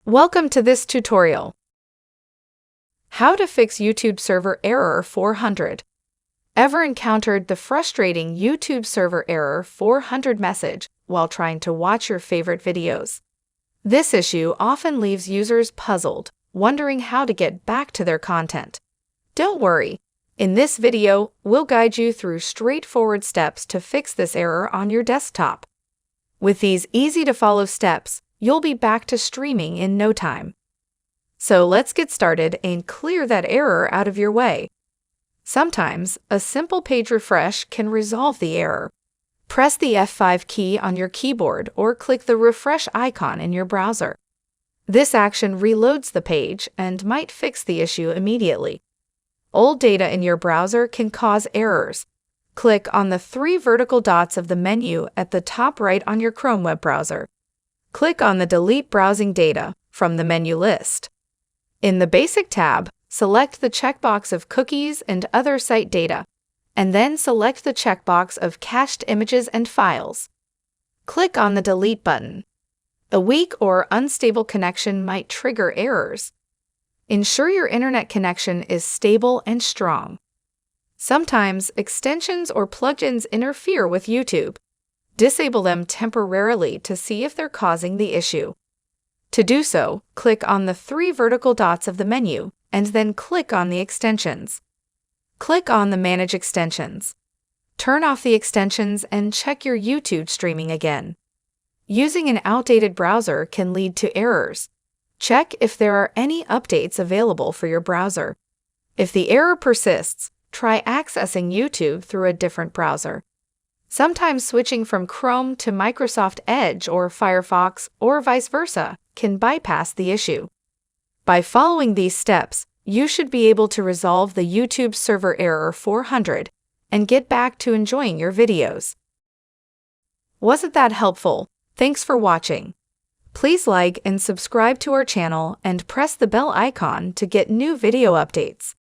Welcome to this tutorial. How to fix YouTube server error 400. Ever encountered the frustrating YouTube server error 400 message while trying to watch your favorite videos? This issue often leaves users puzzled, wondering how to get back to their content. Don't worry. In this video, we'll guide you through straightforward steps to fix this error on your desktop. With these easy-to-follow steps, you'll be back to streaming in no time. So let's get started and clear that error out of your way. Sometimes, a simple page refresh can resolve the error. Press the F5 key on your keyboard or click the refresh icon in your browser. This action reloads the page and might fix the issue immediately. Old data in your browser can cause errors. Click on the three vertical dots of the menu at the top right on your Chrome web browser. Click on the Delete Browsing Data from the menu list. In the Basic tab, select the checkbox of Cookies and Other Site Data, and then select the checkbox of Cached Images and Files. Click on the Delete button. A weak or unstable connection might trigger errors. Ensure your internet connection is stable and strong. Sometimes, extensions or plugins interfere with YouTube. Disable them temporarily to see if they're causing the issue. To do so, click on the three vertical dots of the menu and then click on the extensions. Click on the Manage Extensions. Turn off the extensions and check your YouTube streaming again. Using an outdated browser can lead to errors. Check if there are any updates available for your browser. If the error persists, try accessing YouTube through a different browser. Sometimes switching from Chrome to Microsoft Edge or Firefox or vice versa can bypass the issue. By following these steps, you should be able to resolve the YouTube server error 400 and get back to enjoying your videos. Wasn't that helpful? Thanks for watching. Please like and subscribe to our channel and press the bell icon to get new video updates.